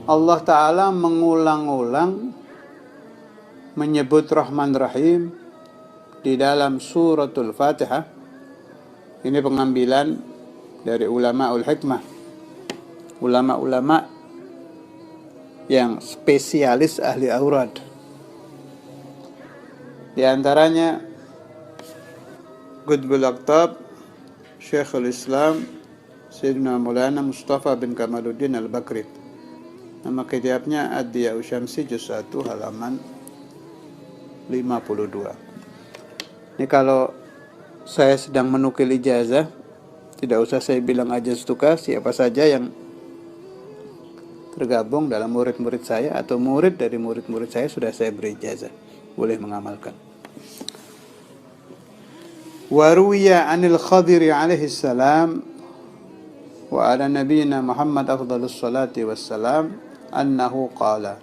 Allah Ta'ala mengulang-ulang menyebut Rahman Rahim di dalam suratul Fatihah. Ini pengambilan dari ulama hikmah, ulama-ulama yang spesialis ahli aurad. Di antaranya Qutbul Aqtab, Syekhul Islam Sayyidina Maulana Mustafa bin Kamaluddin Al-Bakri. Nama kitabnya Ad-Diya'u Syamsi juz 1 halaman 52. Ini kalau saya sedang menukil ijazah, tidak usah saya bilang ajastuka, siapa saja yang tergabung dalam murid-murid saya atau murid dari murid-murid saya sudah saya beri ijazah, boleh mengamalkan. Waruwiya anil Khadiri alaihi salam wa ala nabiyina Muhammad afdhalus salati wassalam annahu qala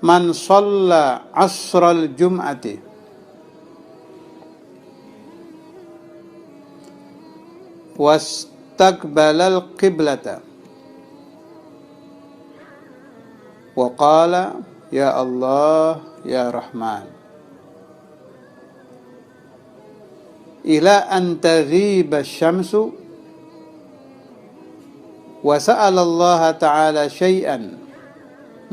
man shalla asral jum'ati wastaqbalal qiblata wa qala ya Allah ya Rahman ila an taghiba asy-syamsu wa sa'ala Allah ta'ala syai'an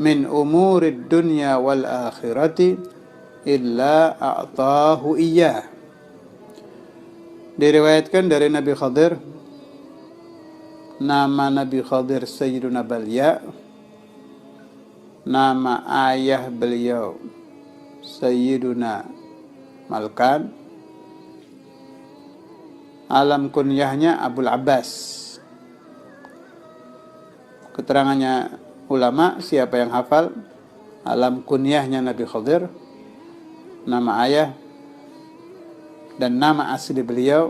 min umurid dunya wal akhirati illa a'tahu iyyah. Diriwayatkan dari Nabi Khadir, nama Nabi Khadir Sayyiduna Balya, nama ayah beliau Sayyiduna Malkan, alam kunyahnya Abul Abbas. Keterangannya ulama, siapa yang hafal alam kunyahnya Nabi Khadir, nama ayah dan nama asli beliau,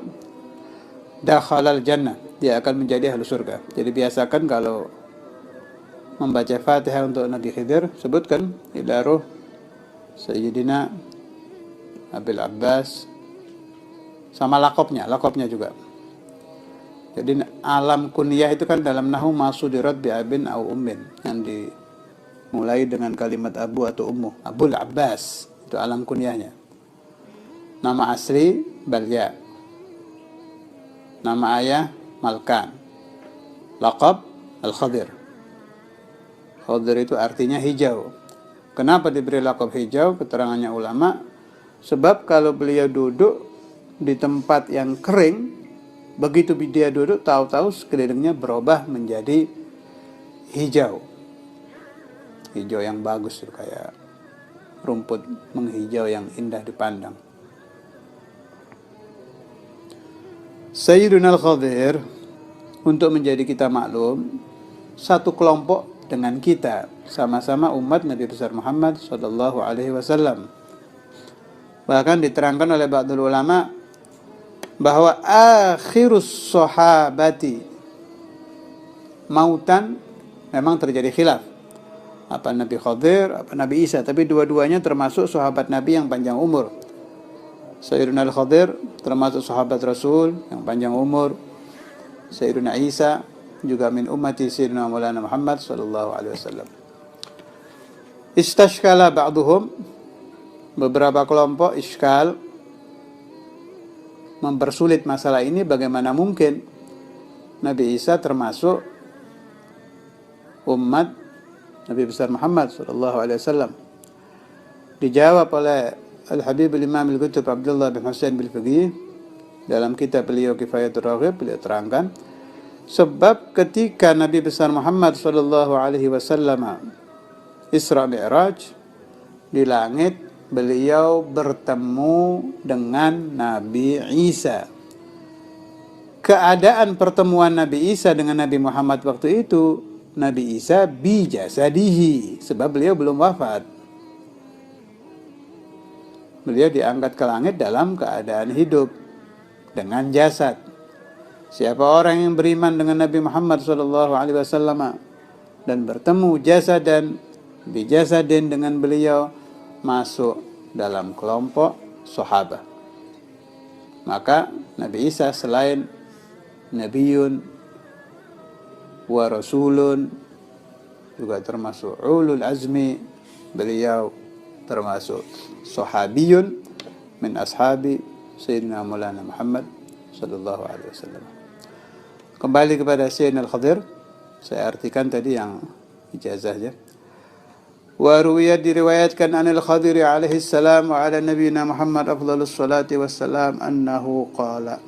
dakhalal jannah, dia akan menjadi ahli surga. Jadi biasakan kalau membaca Fatihah untuk Nabi Khidir, sebutkan ila ruh Sayyidina Abil Abbas, sama lakopnya juga. Jadi alam kunyah itu kan dalam nahu masudirat bi abin au ummin, yang dimulai dengan kalimat abu atau ummu. Abul Abbas itu alam kunyahnya. Nama asli Balya, nama ayah Malkan, laqab Al-Khadir. Khadir itu artinya hijau. Kenapa diberi laqab hijau? Keterangannya ulama, sebab kalau beliau duduk di tempat yang kering, begitu dia duduk, tahu-tahu sekelilingnya berubah menjadi hijau. Hijau yang bagus, kayak rumput menghijau yang indah dipandang. Sayyiduna Al-Khadir, untuk menjadi kita maklum, satu kelompok dengan kita, sama-sama umat Nabi besar Muhammad sallallahu alaihi wasallam. Bahkan diterangkan oleh ba'dul ulama bahwa akhirus sahabati mautan, memang terjadi khilaf apa Nabi Khadir, apa Nabi Isa, tapi dua-duanya termasuk sahabat Nabi yang panjang umur. Sayyiduna Al-Khadir termasuk sahabat Rasul yang panjang umur. Sayyiduna Isa juga min ummati Sayyidina Maulana Muhammad sallallahu alaihi wasallam. Istashkala ba'duhum, beberapa kelompok iskal, mempersulit masalah ini. Bagaimana mungkin Nabi Isa termasuk umat Nabi besar Muhammad sallallahu alaihi wasallam? Dijawab oleh Al-Habib Al-Imam Al-Qutb Abdullah bin Husain bin Fiqih dalam kitab beliau Kifayatul Raghib. Beliau terangkan, sebab ketika Nabi besar Muhammad sallallahu alaihi wasallam Isra Mi'raj di langit, beliau bertemu dengan Nabi Isa. Keadaan pertemuan Nabi Isa dengan Nabi Muhammad waktu itu, Nabi Isa bijasadihi, sebab beliau belum wafat. Beliau diangkat ke langit dalam keadaan hidup dengan jasad. Siapa orang yang beriman dengan Nabi Muhammad SAW dan bertemu jasadan bijasadin dengan beliau, masuk dalam kelompok sahabat. Maka Nabi Isa selain Nabiun wa rasulun, juga termasuk ulul azmi, beliau termasuk sahabiyun min ashabi Sayyidina Maulana Muhammad sallallahu alaihi wasallam. Kembali kepada Sayyidina Al-Khadir, saya artikan tadi yang ijazahnya. Wa ruwiyat, diriwayatkan anil Khadir alaihi salam wa ala nabiyina Muhammad afdhalus salati wassalam annahu qala,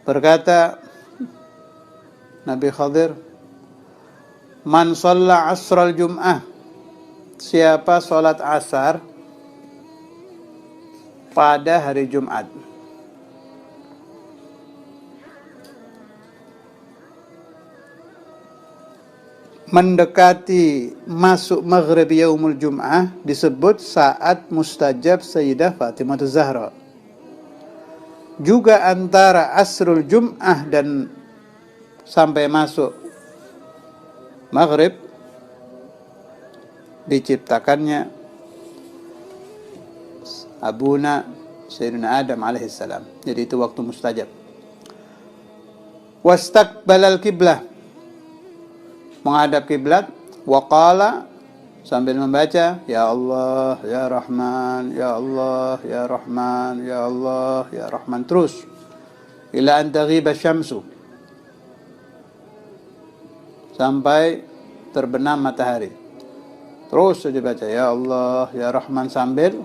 berkata Nabi Khadir, man shalla asral jum'ah, siapa salat asar pada hari Jumat, mendekati masuk maghrib yaumul jum'ah, disebut saat mustajab Sayyidah Fatimah Zahra. Juga antara asrul jum'ah dan sampai masuk maghrib diciptakannya abuna Sayyidina Adam alaihissalam. Jadi itu waktu mustajab. Wastaqbalal kiblah, menghadap kiblat, waqala, sambil membaca ya Allah ya Rahman ya Allah ya Rahman ya Allah ya Rahman, terus ila an taghiba syamsu, sampai terbenam matahari. Terus saja baca ya Allah ya Rahman, sambil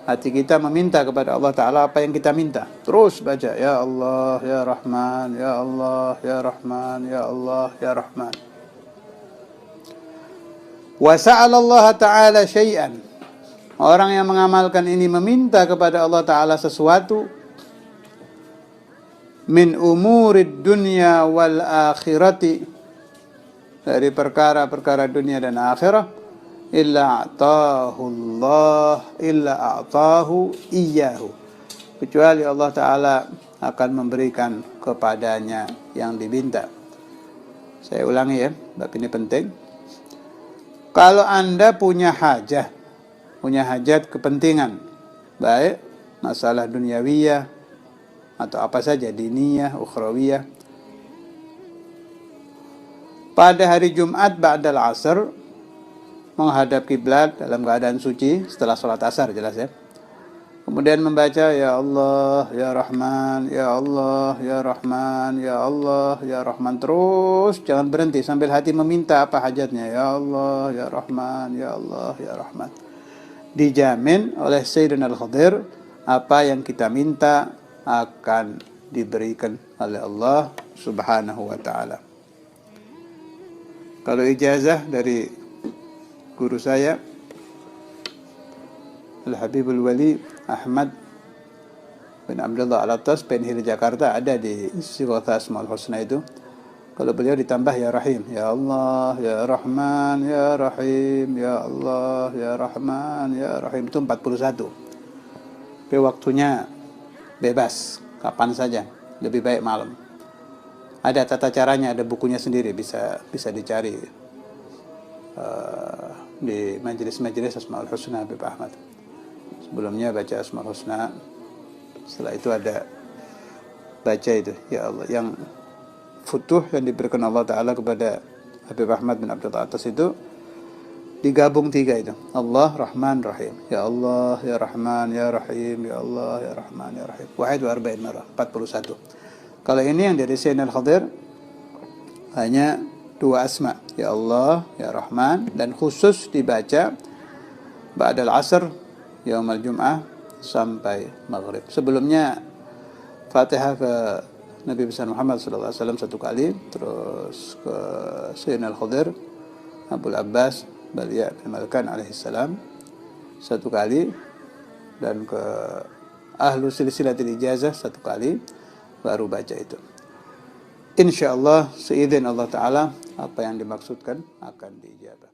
hati kita meminta kepada Allah Ta'ala apa yang kita minta. Terus baca ya Allah ya Rahman ya Allah ya Rahman ya Allah ya Rahman. Wa sa'alallah ta'ala syai'an, orang yang mengamalkan ini meminta kepada Allah Ta'ala sesuatu, min umurid dunya wal akhirati, dari perkara-perkara dunia dan akhirat, illa a'tahu iyyahu, kecuali Allah Ta'ala akan memberikan kepadanya yang diminta. Saya ulangi ya, bab ini penting. Kalau Anda punya hajat kepentingan, baik masalah duniawiyah atau apa saja, diniyah, ukhrawiyah, pada hari Jumat ba'dal asr, menghadap kiblat dalam keadaan suci setelah sholat asar, jelas ya. Kemudian membaca ya Allah ya Rahman ya Allah ya Rahman ya Allah ya Rahman, terus jangan berhenti sambil hati meminta apa hajatnya, ya Allah ya Rahman ya Allah ya Rahman. Dijamin oleh Sayyidina Al-Khadir apa yang kita minta akan diberikan oleh Allah Subhanahu wa ta'ala. Kalau ijazah dari guru saya Al-Habibul Wali Ahmad bin Abdullah Al-Attas, Penhir Jakarta, ada di Sifat Asmaul Husna itu. Kalau beliau ditambah ya Rahim, ya Allah ya Rahman ya Rahim ya Allah ya Rahman ya Rahim, itu 41. Tapi waktunya bebas, kapan saja, lebih baik malam. Ada tata caranya, ada bukunya sendiri, bisa dicari di majelis-majelis Asmaul Husna Habib Ahmad. Sebelumnya baca Asmaul Husna, setelah itu ada baca itu ya Allah, yang futuh yang diberikan Allah Ta'ala kepada Habib Ahmad bin Abdul Atas itu digabung 3 itu, Allah Rahman Rahim, ya Allah ya Rahman ya Rahim ya Allah ya Rahman ya Rahim, 41 marah, 41. Kalau ini yang dari Sayyidina Al-Khadir hanya 2 asma, ya Allah ya Rahman, dan khusus dibaca ba'dal asr yaumul jum'ah sampai maghrib. Sebelumnya Fatihah ke Nabi besar Muhammad sallallahu alaihi wasallam 1 kali, terus ke Sayyidina Al-Khadir Abul Abbas Balia bin Malkan alaihi salam 1 kali, dan ke Ahlu Silsilatil Ijazah 1 kali, baru baca itu. Insyaallah seizin Allah Ta'ala apa yang dimaksudkan akan diijabah.